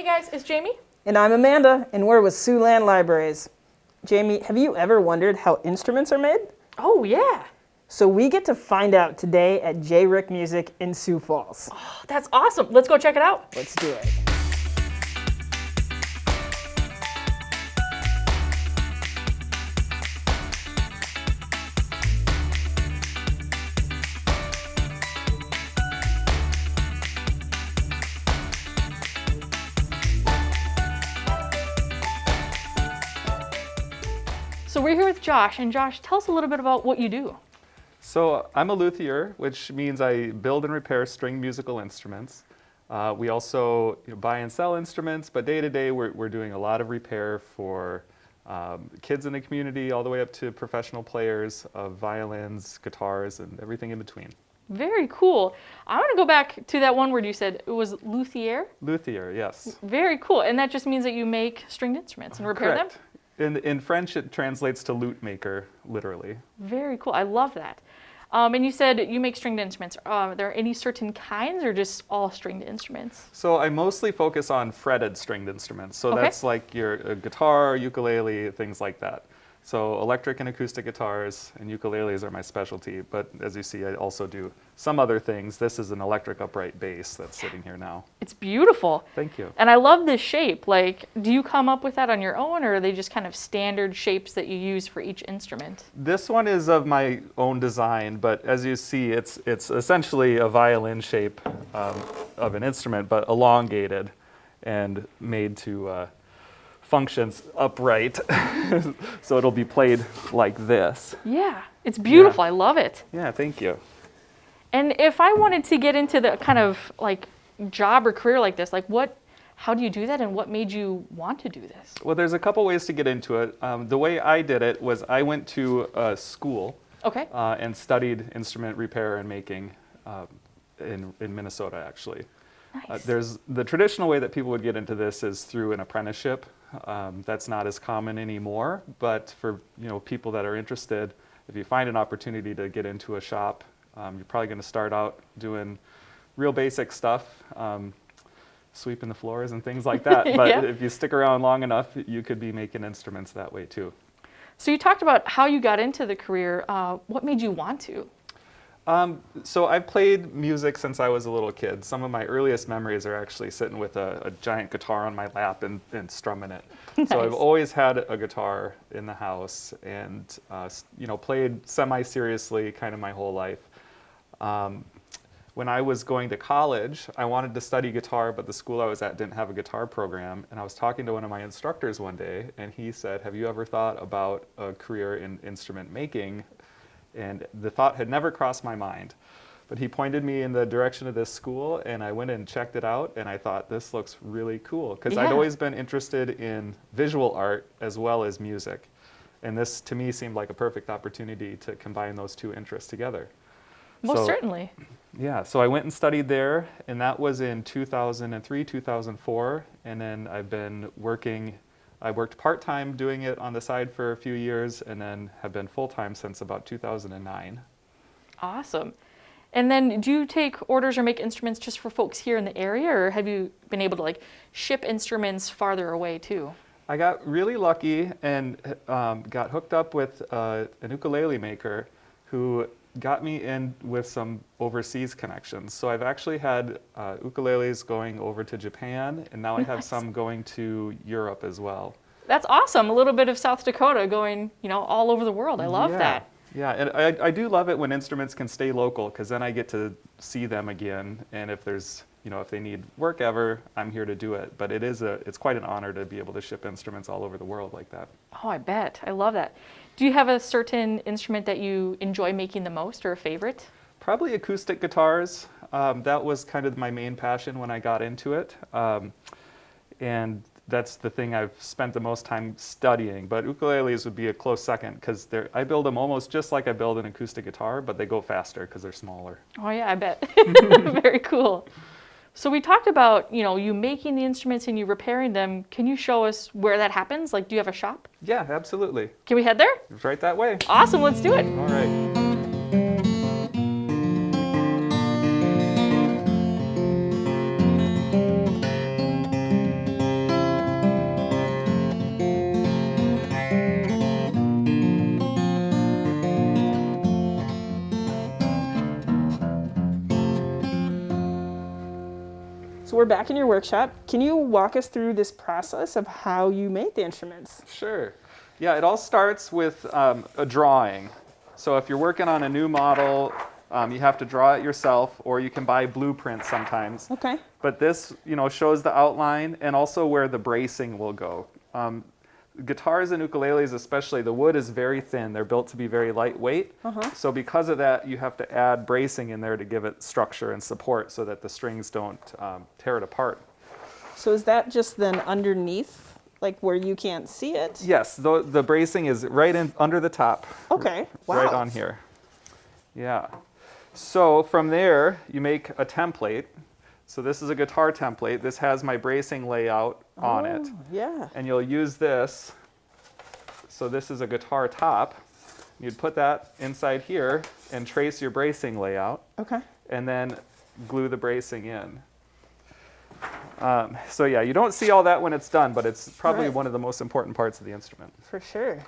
Hey guys, it's Jamie. And I'm Amanda, and we're with Siouxland Libraries. Jamie, have you ever wondered how instruments are made? Oh yeah. So we get to find out today at Rieck Music in Sioux Falls. Oh, that's awesome. Let's go check it out. Let's do it. So we're here with Josh, and Josh, tell us a little bit about what you do. So I'm a luthier, which means I build and repair string musical instruments. We also buy and sell instruments, but day to day we're doing a lot of repair for kids in the community, all the way up to professional players of violins, guitars, and everything in between. Very cool. I want to go back to that one word you said. It was luthier? Luthier, yes. Very cool. And that just means that you make stringed instruments and repair Correct. them? In French, it translates to lute maker, literally. Very cool. I love that. And you said you make stringed instruments. Are there any certain kinds or just all stringed instruments? So I mostly focus on fretted stringed instruments. So Okay. that's like your guitar, ukulele, things like that. So electric and acoustic guitars and ukuleles are my specialty. But as you see, I also do some other things. This is an electric upright bass that's sitting here now. It's beautiful. Thank you. And I love this shape. Like, do you come up with that on your own, or are they just kind of standard shapes that you use for each instrument? This one is of my own design, but as you see, it's essentially a violin shape of an instrument, but elongated and made to functions upright. So it'll be played like this. Yeah, it's beautiful. Yeah. I love it. Yeah, thank you. And if I wanted to get into the kind of like job or career like this, like how do you do that, and what made you want to do this? Well, there's a couple ways to get into it. The way I did it was I went to a school Okay. and studied instrument repair and making in Minnesota, actually. Nice. There's the traditional way that people would get into this is through an apprenticeship. That's not as common anymore, but for people that are interested, if you find an opportunity to get into a shop, you're probably going to start out doing real basic stuff, sweeping the floors and things like that. But Yeah. if you stick around long enough, you could be making instruments that way too. So you talked about how you got into the career. What made you want to? So I've played music since I was a little kid. Some of my earliest memories are actually sitting with a giant guitar on my lap and strumming it. Nice. So I've always had a guitar in the house and played semi-seriously kind of my whole life. When I was going to college, I wanted to study guitar, but the school I was at didn't have a guitar program. And I was talking to one of my instructors one day, and he said, "Have you ever thought about a career in instrument making?" And the thought had never crossed my mind. But he pointed me in the direction of this school, and I went and checked it out, and I thought, this looks really cool. Because I'd Yeah. always been interested in visual art as well as music. And this, to me, seemed like a perfect opportunity to combine those two interests together. Most So- certainly. Yeah, so I went and studied there, and that was in 2003, 2004, and then I worked part-time doing it on the side for a few years, and then have been full-time since about 2009. Awesome. And then do you take orders or make instruments just for folks here in the area, or have you been able to ship instruments farther away too? I got really lucky and got hooked up with an ukulele maker who got me in with some overseas connections. So I've actually had ukuleles going over to Japan, and now I have Nice. some going to Europe as well. That's awesome. A little bit of South Dakota going, all over the world. I love Yeah. that. Yeah, and I do love it when instruments can stay local, because then I get to see them again, and if there's, if they need work ever, I'm here to do it. But it's quite an honor to be able to ship instruments all over the world like that. Oh, I bet. I love that. Do you have a certain instrument that you enjoy making the most, or a favorite? Probably acoustic guitars. That was kind of my main passion when I got into it. And that's the thing I've spent the most time studying. But ukuleles would be a close second, because I build them almost just like I build an acoustic guitar, but they go faster because they're smaller. Oh yeah, I bet. Very cool. So we talked about, you making the instruments and you repairing them. Can you show us where that happens? Do you have a shop? Yeah, absolutely. Can we head there? It's right that way. Awesome, let's do it. All right. we're back in your workshop. Can you walk us through this process of how you make the instruments? Sure. Yeah, it all starts with a drawing. So if you're working on a new model, you have to draw it yourself, or you can buy blueprints sometimes. Okay. But this, shows the outline and also where the bracing will go. Guitars and ukuleles especially, the wood is very thin. They're built to be very lightweight. So because of that, you have to add bracing in there to give it structure and support so that the strings don't tear it apart. So is that just then underneath, like where you can't see it? Yes, the bracing is right in under the top. Okay. Wow. Right on here. Yeah. So from there, you make a template. So this is a guitar template. This has my bracing layout on it. Yeah. And you'll use this. So this is a guitar top. You'd put that inside here and trace your bracing layout. Okay. And then glue the bracing in. So yeah, you don't see all that when it's done, but it's probably Right. one of the most important parts of the instrument. For sure.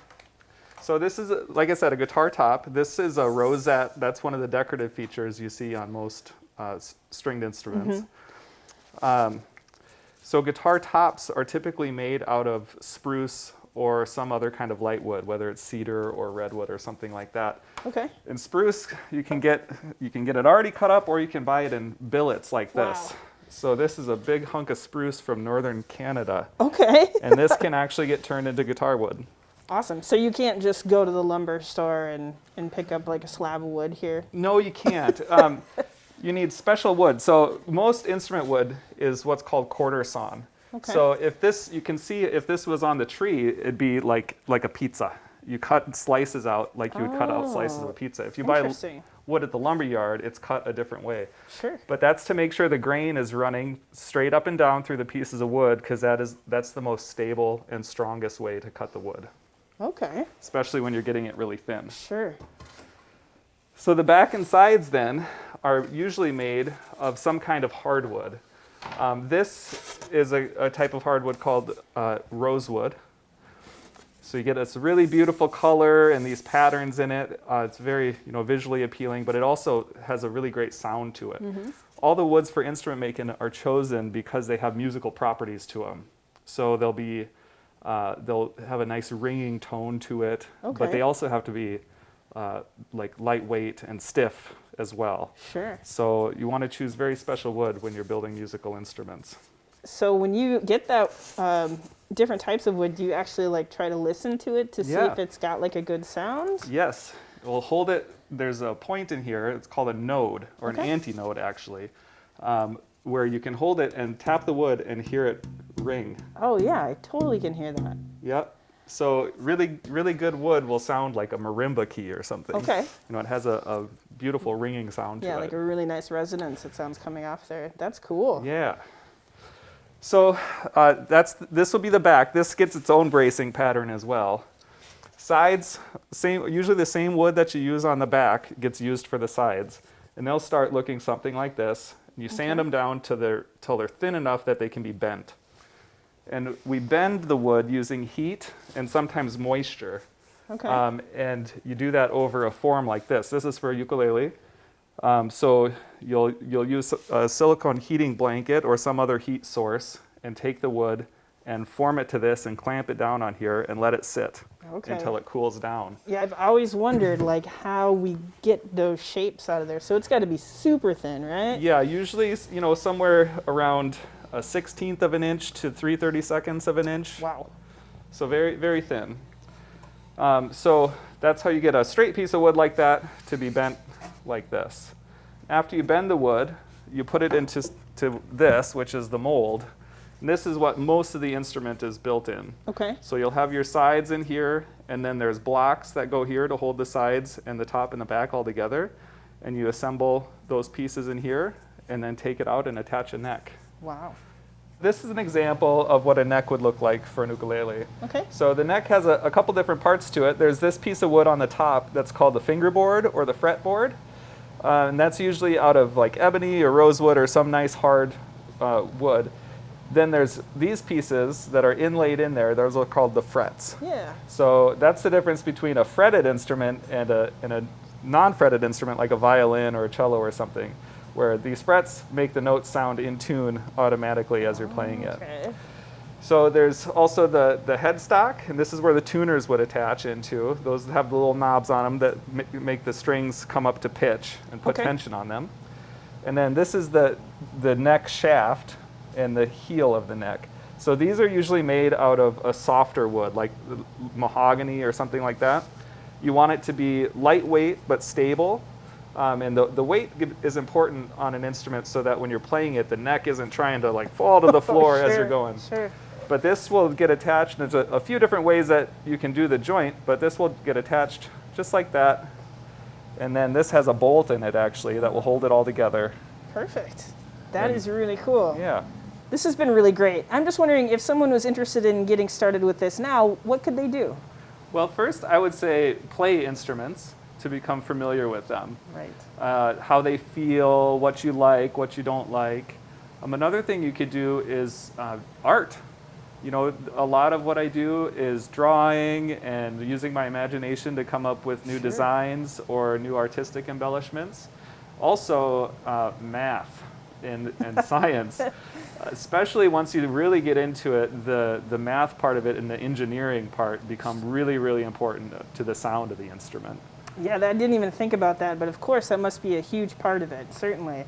So this is, like I said, a guitar top. This is a rosette. That's one of the decorative features you see on most stringed instruments. So guitar tops are typically made out of spruce or some other kind of light wood, whether it's cedar or redwood or something like that. Okay. In spruce, you can get it already cut up, or you can buy it in billets like this. Wow. So this is a big hunk of spruce from northern Canada, Okay. and this can actually get turned into guitar wood. Awesome. So you can't just go to the lumber store and pick up like a slab of wood here? No, you can't. You need special wood. So most instrument wood is what's called quarter sawn. Okay. So if this, you can see if this was on the tree, it'd be like a pizza. You cut slices out like you would cut out slices of a pizza. If you buy Interesting. wood at the lumber yard, it's cut a different way. Sure. But that's to make sure the grain is running straight up and down through the pieces of wood, because that's the most stable and strongest way to cut the wood, Okay. especially when you're getting it really thin. Sure. So the back and sides then are usually made of some kind of hardwood. This is a type of hardwood called rosewood. So you get this really beautiful color and these patterns in it. It's very visually appealing, but it also has a really great sound to it. All the woods for instrument making are chosen because they have musical properties to them. So they'll have a nice ringing tone to it, Okay. but they also have to be like lightweight and stiff as well. Sure. So you want to choose very special wood when you're building musical instruments. So when you get that different types of wood, do you actually like try to listen to it to see Yeah. if it's got like a good sound? Yes, we'll hold it. There's a point in here. It's called a node, or an Okay. antinode actually, where you can hold it and tap the wood and hear it ring. Oh yeah, I totally can hear that. Yep. So really, really good wood will sound like a marimba key or something. Okay. It has a beautiful ringing sound to Yeah, it. like a really nice resonance. It sounds coming off there. That's cool. Yeah. So this will be the back. This gets its own bracing pattern as well. Sides, usually the same wood that you use on the back gets used for the sides. And they'll start looking something like this. You sand them down till they're thin enough that they can be bent. And we bend the wood using heat and sometimes moisture. Okay. And you do that over a form like this. This is for a ukulele. So you'll use a silicone heating blanket or some other heat source and take the wood and form it to this and clamp it down on here and let it sit until it cools down. Yeah, I've always wondered like how we get those shapes out of there. So it's got to be super thin, right? Yeah, usually somewhere around a 1/16 of an inch to 3/32 of an inch. Wow. So very, very thin. So that's how you get a straight piece of wood like that to be bent like this. After you bend the wood, you put it into this, which is the mold. And this is what most of the instrument is built in. Okay. So you'll have your sides in here, and then there's blocks that go here to hold the sides and the top and the back all together. And you assemble those pieces in here, and then take it out and attach a neck. Wow. This is an example of what a neck would look like for an ukulele. Okay. So the neck has a couple different parts to it. There's this piece of wood on the top that's called the fingerboard or the fretboard. And that's usually out of like ebony or rosewood or some nice hard wood. Then there's these pieces that are inlaid in there. Those are called the frets. Yeah. So that's the difference between a fretted instrument and a non-fretted instrument like a violin or a cello or something. where these frets make the notes sound in tune automatically as you're playing it. Okay. So there's also the headstock, and this is where the tuners would attach into. Those have the little knobs on them that make the strings come up to pitch and put tension on them. And then this is the neck shaft and the heel of the neck. So these are usually made out of a softer wood, like mahogany or something like that. You want it to be lightweight but stable. And the weight is important on an instrument so that when you're playing it, the neck isn't trying to like fall to the floor as you're going. Sure. But this will get attached. There's a few different ways that you can do the joint, but this will get attached just like that. And then this has a bolt in it actually that will hold it all together. Perfect. That is really cool. Yeah. This has been really great. I'm just wondering if someone was interested in getting started with this now, what could they do? Well, first I would say play instruments to become familiar with them. Right. How they feel, what you like, what you don't like. Another thing you could do is art. You know, a lot of what I do is drawing and using my imagination to come up with new designs or new artistic embellishments. Also, math and science. Especially once you really get into it, the math part of it and the engineering part become really, really important to the sound of the instrument. Yeah, I didn't even think about that, but of course that must be a huge part of it, certainly.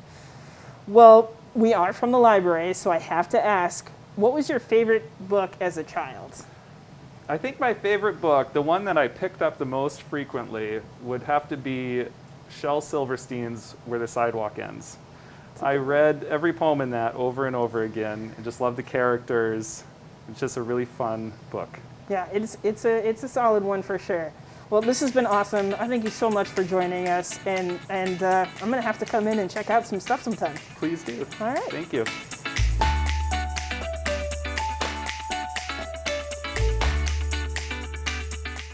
Well, we are from the library, so I have to ask, what was your favorite book as a child? I think my favorite book, the one that I picked up the most frequently, would have to be Shel Silverstein's Where the Sidewalk Ends. I read every poem in that over and over again and just love the characters. It's just a really fun book. Yeah, it's a solid one for sure. Well, this has been awesome. I thank you so much for joining us, and I'm going to have to come in and check out some stuff sometime. Please do. All right. Thank you.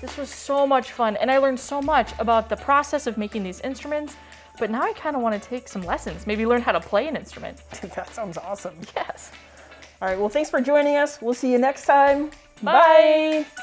This was so much fun, and I learned so much about the process of making these instruments, but now I kind of want to take some lessons, maybe learn how to play an instrument. That sounds awesome. Yes. All right, well, thanks for joining us. We'll see you next time. Bye. Bye.